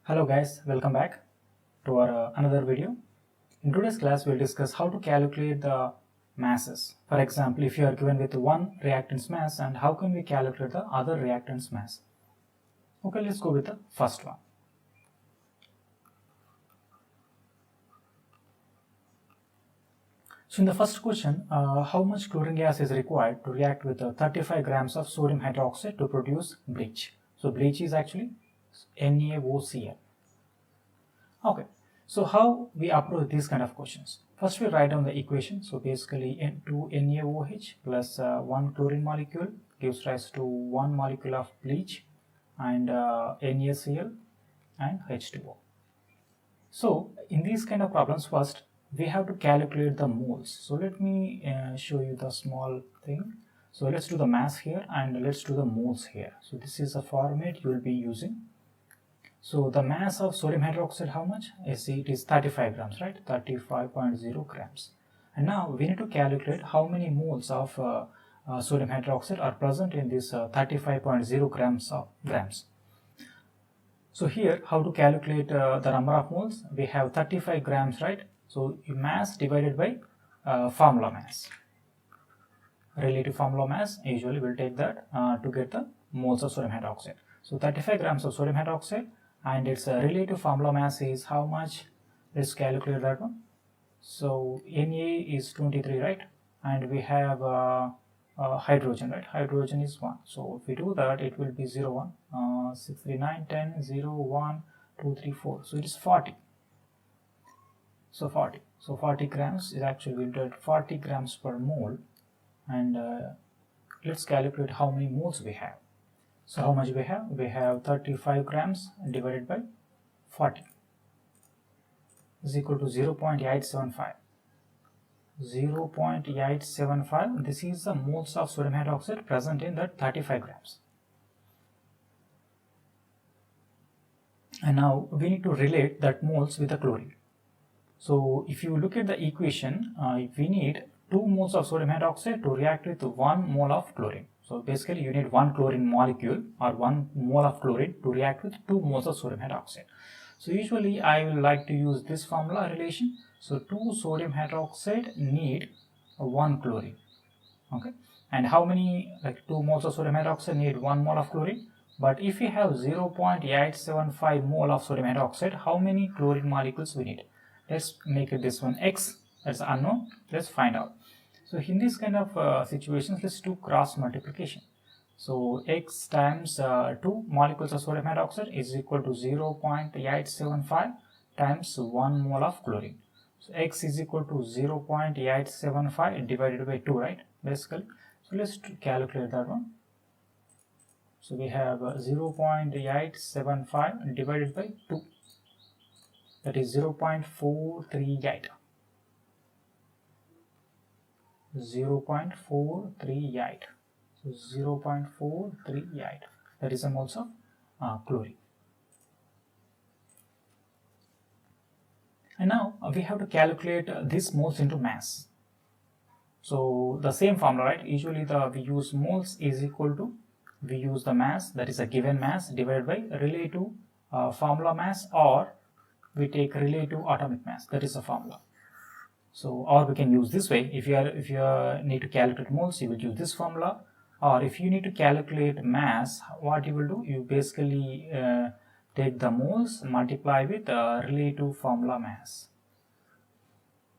Hello guys, welcome back to our another video. In today's class we'll discuss how to calculate the masses. For example, if you are given with one reactant's mass and how can we calculate the other reactant's mass. Okay, let's go with the first one. So in the first question, how much chlorine gas is required to react with 35 grams of sodium hydroxide to produce bleach? So bleach is actually NaOCl. Okay, so how we approach these kind of questions? First we write down the equation. So basically 2 NaOH plus 1 chlorine molecule gives rise to 1 molecule of bleach and NaCl and H2O. So in these kind of problems, first we have to calculate the moles. So let me show you the small thing. So let's do the mass here and let's do the moles here. So this is a format you will be using. So the mass of sodium hydroxide, how much? I see it is 35 grams, right? 35.0 grams. And now we need to calculate how many moles of sodium hydroxide are present in this 35.0 grams. So here, how to calculate the number of moles? We have 35 grams, right? So mass divided by formula mass. Relative formula mass, usually we'll take that to get the moles of sodium hydroxide. So 35 grams of sodium hydroxide and its relative formula mass is how much? Let's calculate that one. So Na is 23, right? And we have hydrogen, right? Hydrogen is 1. So if we do that, it will be 0, 1, 6, 3, 9, 10, 0, 1, 2, 3, 4. So it is 40. So 40. So 40 grams is actually we'll get 40 grams per mole. And let's calculate how many moles we have. So how much we have? We have 35 grams divided by 40 is equal to 0.875. 0.875. This is the moles of sodium hydroxide present in that 35 grams. And now we need to relate that moles with the chlorine. So if you look at the equation, we need 2 moles of sodium hydroxide to react with 1 mole of chlorine. So basically you need 1 chlorine molecule or 1 mole of chlorine to react with 2 moles of sodium hydroxide. So usually I will like to use this formula relation. So 2 sodium hydroxide need 1 chlorine. Okay, and how many, like 2 moles of sodium hydroxide need 1 mole of chlorine. But if we have 0.875 mole of sodium hydroxide, how many chlorine molecules we need? Let's make it this one x, that's unknown. Let's find out. So in this kind of situations, let's do cross multiplication. So x times 2 molecules of sodium hydroxide is equal to 0.875 times 1 mole of chlorine. So x is equal to 0.875 divided by 2, right? Basically. So let's calculate that one. So we have 0.875 divided by 2. That is 0.438. 0.438. So 0.438. That is the moles of chlorine. And now we have to calculate these moles into mass. So the same formula, right? Usually we use moles is equal to, we use the mass, that is a given mass, divided by relative formula mass, or we take relative atomic mass, that is a formula. So or we can use this way. If you need to calculate moles, you will use this formula. Or if you need to calculate mass, what you will do, you basically take the moles, multiply with relative formula mass.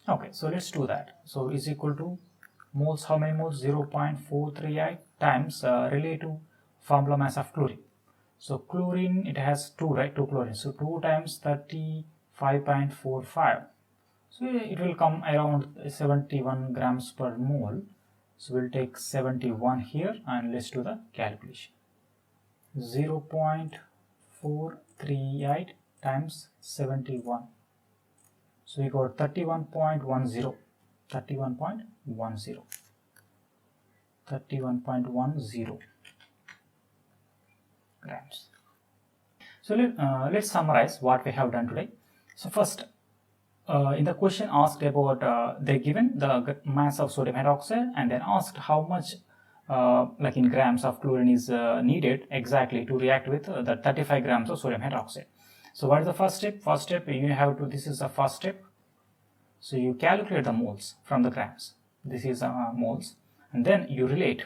Okay, so let's do that. So is equal to moles, how many moles? 0.438 times relative formula mass of chlorine. So chlorine, it has 2, right? 2 chlorine. So 2 times 35.45. So it will come around 71 grams per mole. So we'll take 71 here and let's do the calculation. 0.438 times 71. So we got 31.10. 31.10. 31.10 grams. So let's summarize what we have done today. So first, in the question asked about, they given the mass of sodium hydroxide and then asked how much like in grams of chlorine is needed exactly to react with the 35 grams of sodium hydroxide. So what is the first step? First step, you have to, this is the first step. So you calculate the moles from the grams. This is moles, and then you relate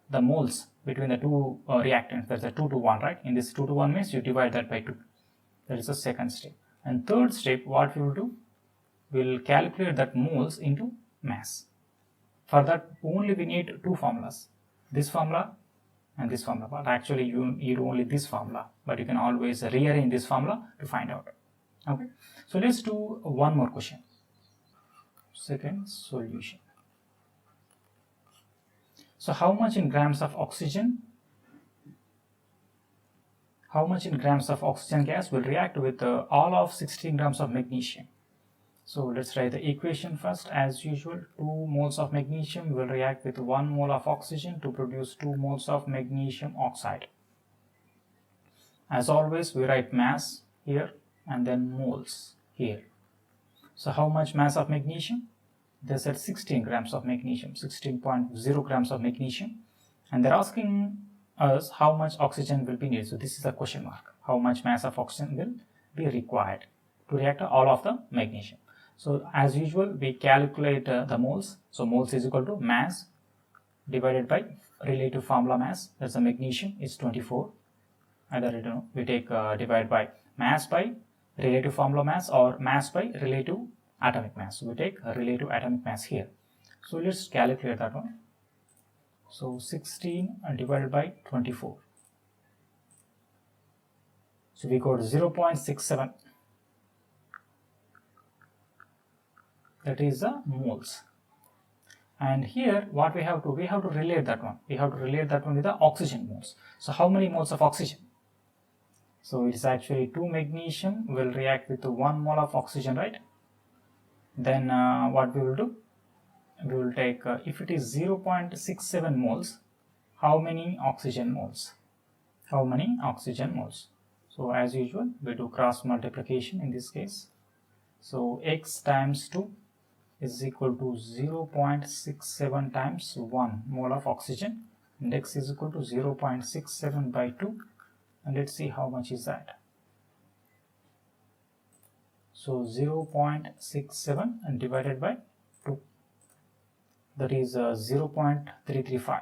the moles between the two reactants. That's a 2 to 1, right? In this 2 to 1 means you divide that by 2. That is the second step. And third step, what we will do? We will calculate that moles into mass. For that only we need two formulas, this formula and this formula, but actually you need only this formula, but you can always rearrange this formula to find out. Okay, so let's do one more question. Second solution. So how much in grams of oxygen gas will react with all of 16 grams of magnesium? So let's write the equation first. As usual, 2 moles of magnesium will react with 1 mole of oxygen to produce 2 moles of magnesium oxide. As always, we write mass here and then moles here. So how much mass of magnesium? They said 16 grams of magnesium, 16.0 grams of magnesium, and they're asking us how much oxygen will be needed. So this is a question mark. How much mass of oxygen will be required to react all of the magnesium? So as usual, we calculate the moles. So moles is equal to mass divided by relative formula mass. That's the magnesium is 24. Either we take divide by mass by relative formula mass or mass by relative atomic mass. So we take a relative atomic mass here. So let's calculate that one. So 16 divided by 24. So we got 0.67. That is the moles. And here what we have to relate that one. We have to relate that one with the oxygen moles. So how many moles of oxygen? So it is actually 2 magnesium will react with 1 mole of oxygen, right? Then what we will do? We will take, if it is 0.67 moles, how many oxygen moles? How many oxygen moles? So as usual, we do cross multiplication in this case. So x times 2 is equal to 0.67 times 1 mole of oxygen, and x is equal to 0.67 by 2, and let's see how much is that. So 0.67 and divided by 2, that is 0.335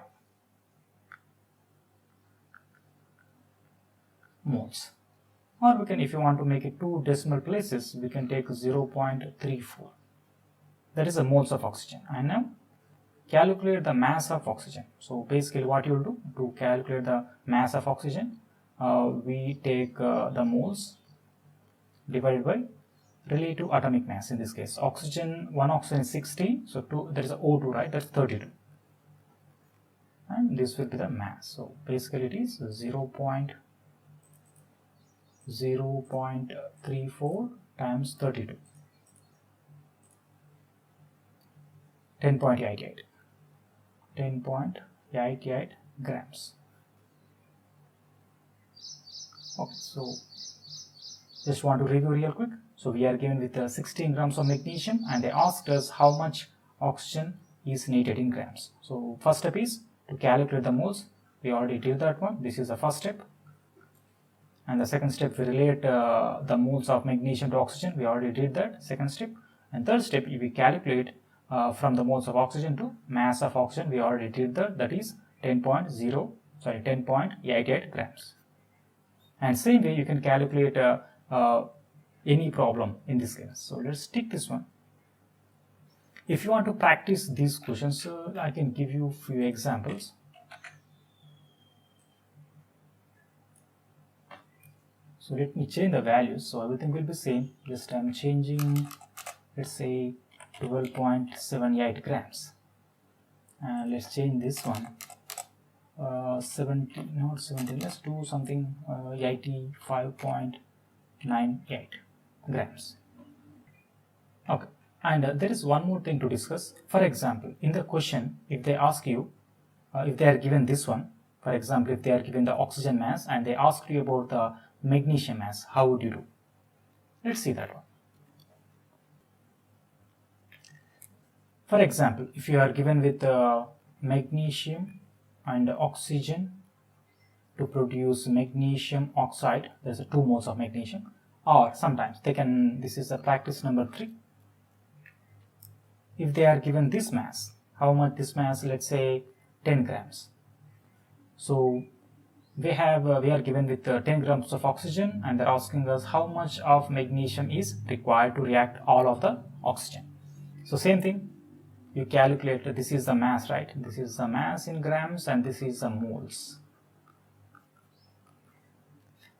moles. Or we can, if you want to make it 2 decimal places, we can take 0.34. That is the moles of oxygen. And now calculate the mass of oxygen. So basically what you will do to calculate the mass of oxygen, we take the moles divided by relative atomic mass. In this case, oxygen, 1 oxygen is 16, so 2, there is a O2, right? That's 32, and this will be the mass. So basically it is 0.34 times 32, 10.88 grams. Okay, so just want to review real quick. So we are given with 16 grams of magnesium, and they asked us how much oxygen is needed in grams. So first step is to calculate the moles. We already did that one. This is the first step. And the second step, we relate the moles of magnesium to oxygen. We already did that, second step. And third step, we calculate from the moles of oxygen to mass of oxygen. We already did that. That is 10.88 grams. And same way you can calculate any problem in this case. So let's take this one. If you want to practice these questions, I can give you a few examples. So let me change the values, so everything will be same. Just I'm changing, let's say 12.78 grams, and let's change this one 70, not 70, let's do something 85.98 grams. Okay, and there is one more thing to discuss. For example, in the question, if they ask you, if they are given this one, for example, if they are given the oxygen mass and they ask you about the magnesium mass, how would you do? Let's see that one. For example, if you are given with magnesium and oxygen to produce magnesium oxide, there's 2 moles of magnesium, Or sometimes they can, this is a practice number 3. If they are given this mass, how much this mass, let's say 10 grams. So we are given with 10 grams of oxygen, and they're asking us how much of magnesium is required to react all of the oxygen. So same thing, you calculate, this is the mass, right? This is the mass in grams and this is the moles.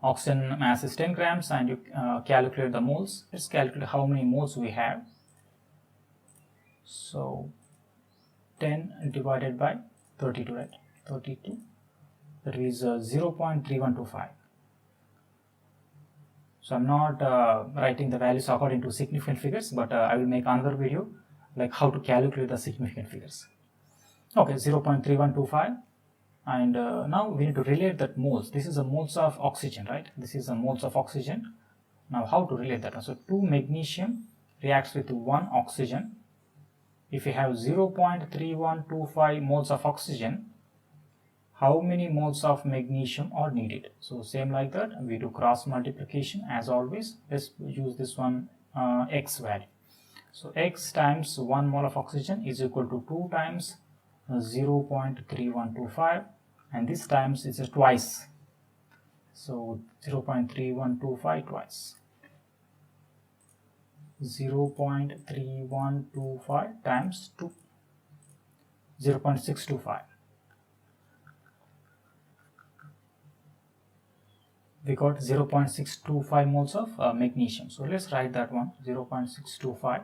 Oxygen mass is 10 grams and you calculate the moles. Let's calculate how many moles we have. So 10 divided by 32, right? 32, that is 0.3125. So I'm not writing the values according to significant figures, but I will make another video like how to calculate the significant figures. Okay, 0.3125. And now we need to relate that moles. This is the moles of oxygen, right? This is the moles of oxygen. Now how to relate that? So 2 magnesium reacts with 1 oxygen. If you have 0.3125 moles of oxygen, how many moles of magnesium are needed? So same like that, we do cross multiplication as always. Let's use this one x value. So x times 1 mole of oxygen is equal to 2 times 0.3125, and this times is twice. So 0.3125 twice. 0.3125 times 2, 0.625. We got 0.625 moles of magnesium. So let's write that one, 0.625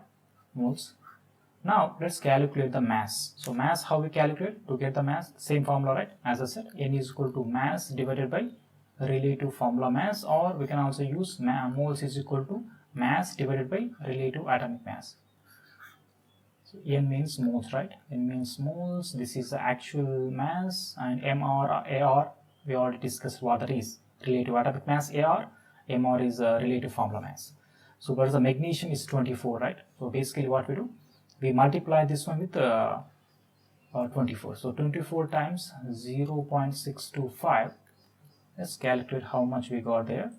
moles. Now let's calculate the mass. So mass, how we calculate to get the mass? Same formula, right? As I said, N is equal to mass divided by relative formula mass, or we can also use moles is equal to mass divided by relative atomic mass. So N means moles, right? N means moles. This is the actual mass, and MR, AR, we already discussed what that is. Relative atomic mass AR, MR is a relative formula mass. So whereas the magnesium is 24, right? So basically what we do, we multiply this one with 24. So 24 times 0.625. Let's calculate how much we got there.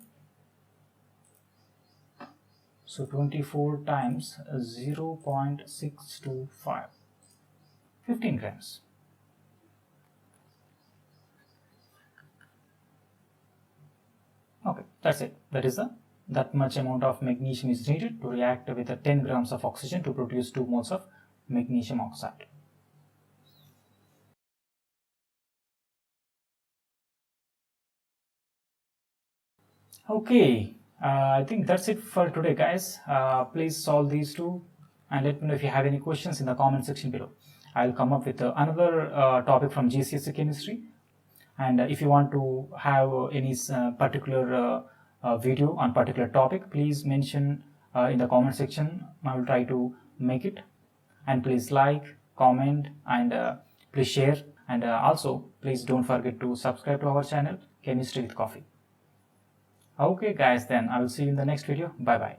So 24 times 0.625, 15 grams. Okay, that's it. That much amount of magnesium is needed to react with 10 grams of oxygen to produce 2 moles of magnesium oxide. Okay, I think that's it for today, guys. Please solve these two and let me know if you have any questions in the comment section below. I'll come up with another topic from GCSE chemistry. And if you want to have any particular video on particular topic, please mention in the comment section. I will try to make it. And please like, comment, and please share. And also, please don't forget to subscribe to our channel, Chemistry with Coffee. Okay guys, then I will see you in the next video. Bye bye.